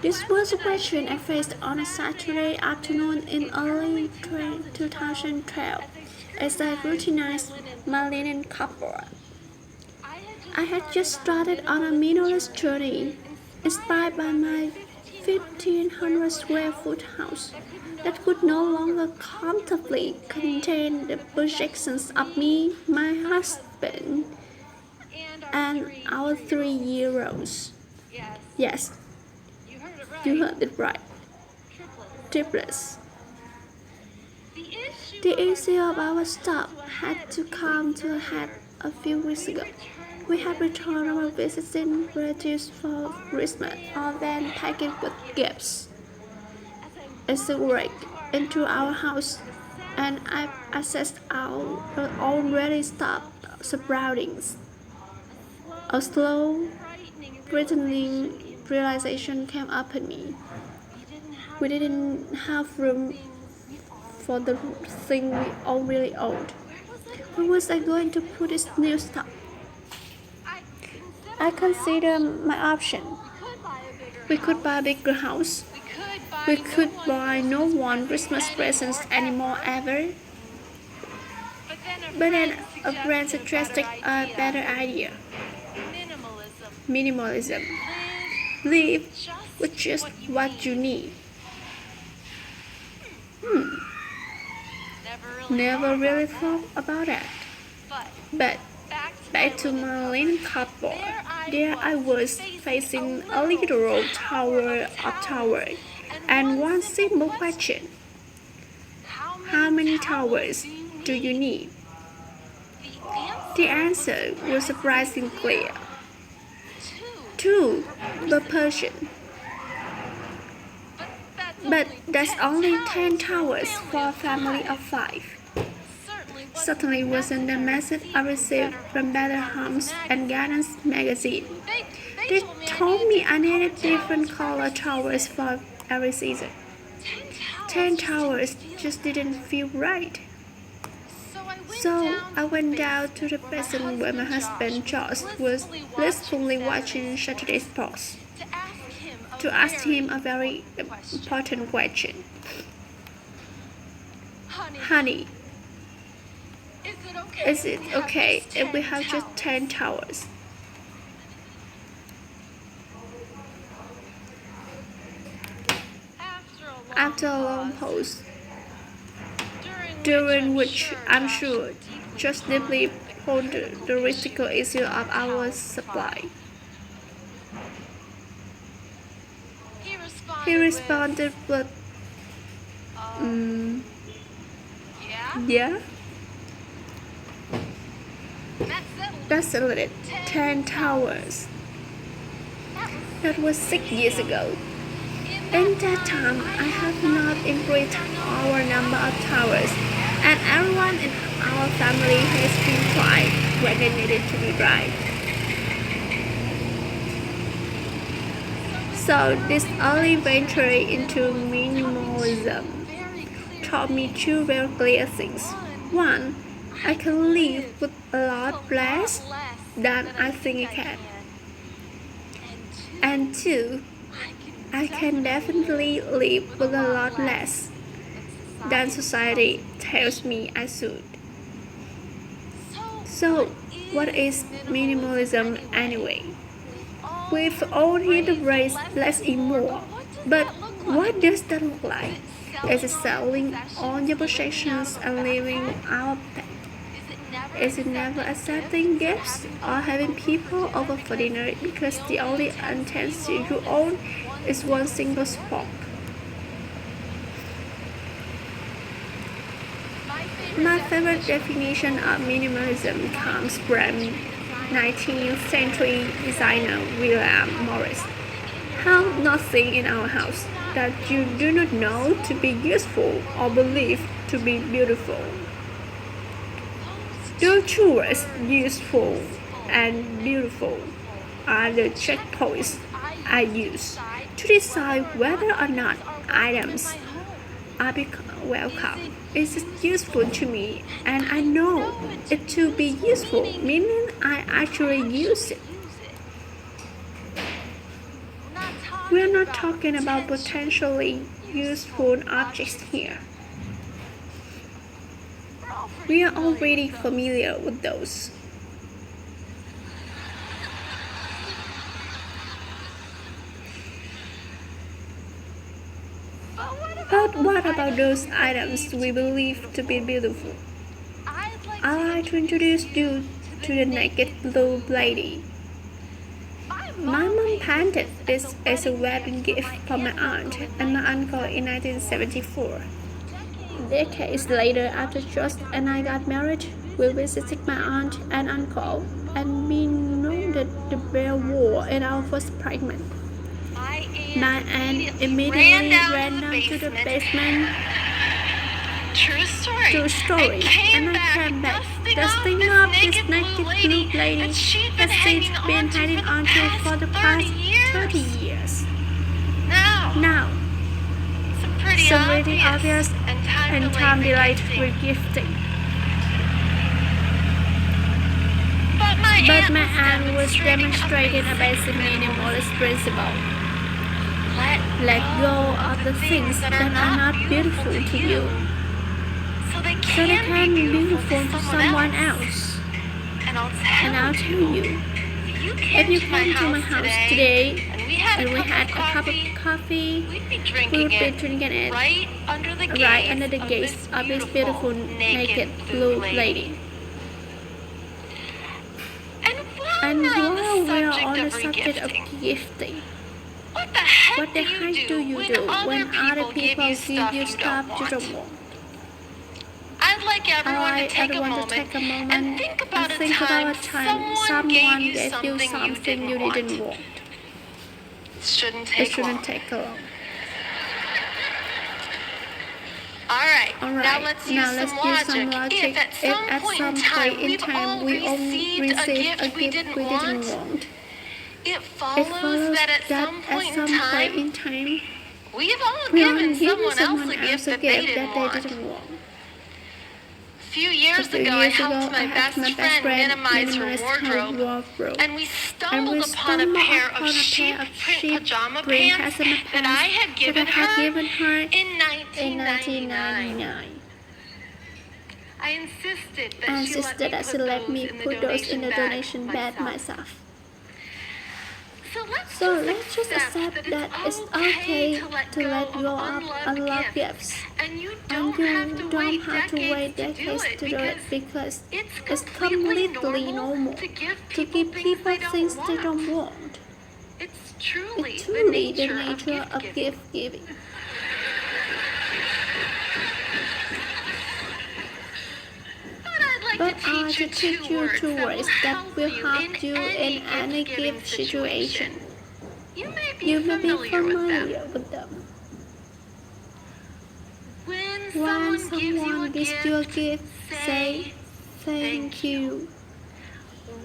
This was a question I faced on a Saturday afternoon in early 2012 as I routinized my linen cupboard. I had just started on a minimalist journey, inspired by my 1,500 square foot house that could no longer comfortably contain the projections of me, my husband, and our 3 year olds. Yes, you heard it right. Triplets. The issue of our stuff had to come to a head a few weeks ago. We had returned our visiting relatives for Christmas, all then packed with gifts. As I walked into our house, and I assessed our already stopped surroundings. A slow, threatening realization came upon me. We didn't have room for the thing we all really owned. Where was I going to put this new stuff? I considered my option. We could buy a bigger house. We could buy no one Christmas presents anymore ever. But then a friend suggested a better idea. Minimalism. Live with just what you need. Never really thought about that. But back to my linen cupboard. There I was facing a literal tower of tower, and one simple question. How many towers do you need? The answer was surprisingly clear. 2 per person. But that's only 10 towers for a family of 5. Certainly wasn't the message I received from Better Homes and Gardens magazine. They told me I needed different color towers for every season. 10 towers just didn't feel right. So I went down to the basement where my husband Josh was blissfully watching Saturday Sports to ask him a very important question. Honey, is it okay if we have just 10 towers? After a long pause, during which I'm sure just deeply pondered the radical issue of our supply, he responded with, yeah? That's settled it. 10 towers. That was 6 years ago. In that time, I have not increased our number of towers, and everyone in our family has been quiet when they needed to be right. So this early venture into minimalism taught me 2 very clear things. 1, I can live with a lot less than I think I can. And 2, I can definitely live with a lot less than society tells me I should. So, what is minimalism anyway? We've all heard the phrase less is more, but what does that look like? Is it selling all your possessions and living our pet? Is it never accepting gifts or having people over for dinner because the only utensil you own is one single fork? My favorite definition of minimalism comes from 19th century designer William Morris. Have nothing in our house that you do not know to be useful or believe to be beautiful. Those two words, useful and beautiful, are the checkpoints I use to decide whether or not items are welcome. It's useful to me, and I know it to be useful, meaning I actually use it. We're not talking about potentially useful objects here. We are already familiar with those. But what about those items we believe to be beautiful? I'd like to introduce you to the naked blue lady. My mom painted this as a wedding gift for my aunt and my uncle in 1974. Decades later, after Josh and I got married, we visited my aunt and uncle, and we noted the bare wall in our first pregnant. My aunt immediately ran down to the basement. True story. And I came back, dusting up this naked blue lady that she's been hiding onto for the past 30 years. Now, some really obvious and time delayed regifting. But my aunt was demonstrating a basic minimalist principle. Let go of the things that are not beautiful to you, so they can be beautiful to someone else. And I'll tell you, if you came to my house today and we had a cup of coffee, we would be drinking it right under the gaze of this beautiful naked blue lady. And while we are on the subject of gifting, what the heck do you do when other people give you stuff you don't want? I'd like everyone to take a moment and think about a time someone gave you something you didn't want. It shouldn't take long. Alright, now let's use some logic. If at some point in time we only received a gift we didn't want, it follows that at some point in time we've all given someone else a gift that they didn't want. A few years ago, I helped my best friend minimize her wardrobe, and we stumbled upon a pair of sheep print pajama pants that I had given her in 1999. I insisted that she let me put those in the donation bag myself. So let's just accept that it's okay to let go of unloved gifts. And you don't have to wait decades to do it because it's completely normal to give people things they don't want. It's truly the nature of gift giving. But I like to teach you two words that will help you in any gift situation. You may be familiar with them. When someone gives you a gift, say thank you.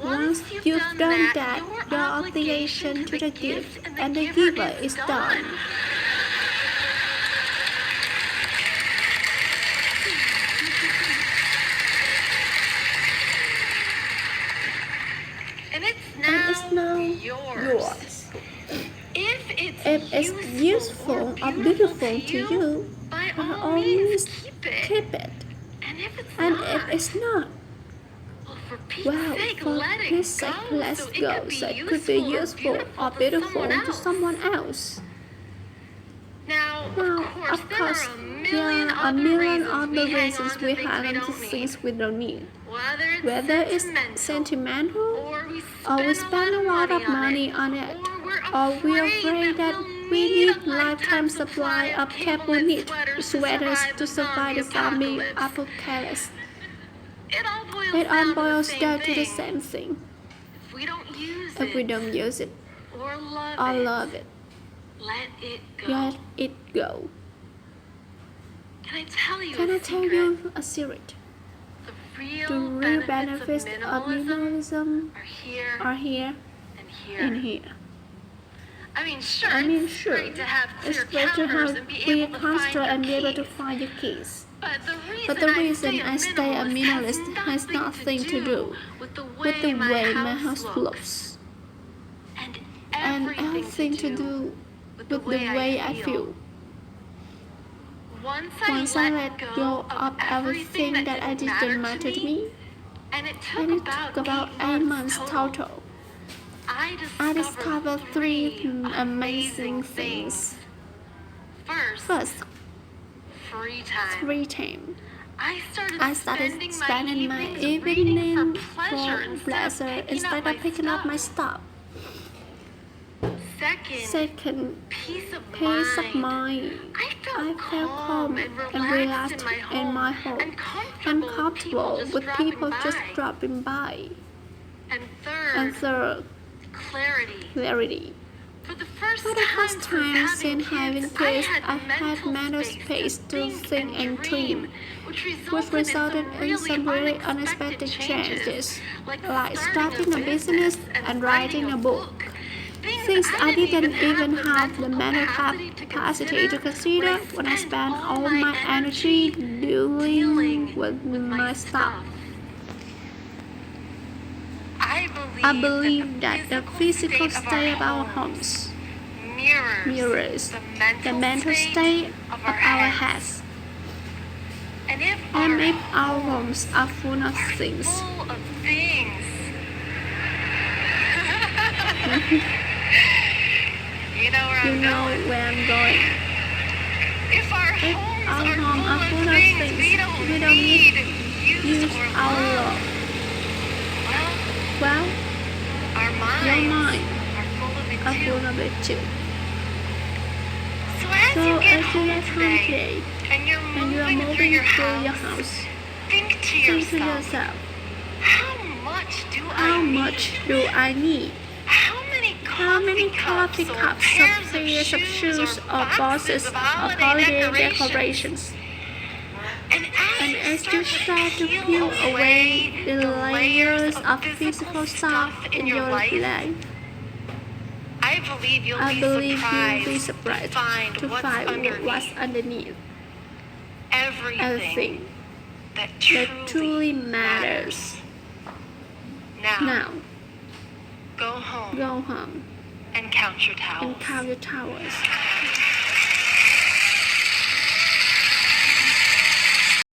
Once you've done that, your obligation to the gift and the giver is done. And it's now yours. If it's useful or beautiful to you, by all means keep it. And if it's not, well, for Pete's sake, let's go, so it could be useful or beautiful to someone else. Now, of course, there are a million other reasons we hang on to things we don't need. Whether it's sentimental, or we spend a lot of money on it, or we're afraid that we need lifetime supply of cable knit sweaters to survive the zombie apocalypse. It all boils down to the same thing. If we don't use it or love it, let it go. Can I tell you a secret? The real benefits of minimalism are here and here. I mean, sure, it's great to have clear construct and be able to find your keys. But the reason I stay a minimalist has nothing to do with the way my house looks, and everything to do with the way I feel. Once I let go of everything that I didn't matter to me, and it took about 8 months total, I discovered three amazing things. First, free time. I started spending my evening for pleasure instead of picking up my stuff. Second, peace of mind. I felt calm and relaxed in my home and comfortable with people just dropping by. And third, clarity. For the first time since having kids, I had mental space to think and dream, which resulted in some really unexpected changes, like starting a business and writing a book. Things I didn't even have the mental capacity to consider when I spent all my energy dealing with my stuff. I believe that the physical state of our homes mirrors the mental state of our heads. And if our homes are full of things, you know where I'm going. If our homes are full of things, we don't need to use our love. Well, your mind are full of it too. So as you get home today, and you are moving through your house, think to yourself, how much do I need? How many coffee cups, of pairs of shoes, or boxes of holiday decorations? And as you start to peel away the layers of physical stuff in your life, I believe you'll be surprised to find what's underneath. Everything that truly matters. Now, go home and count your towels.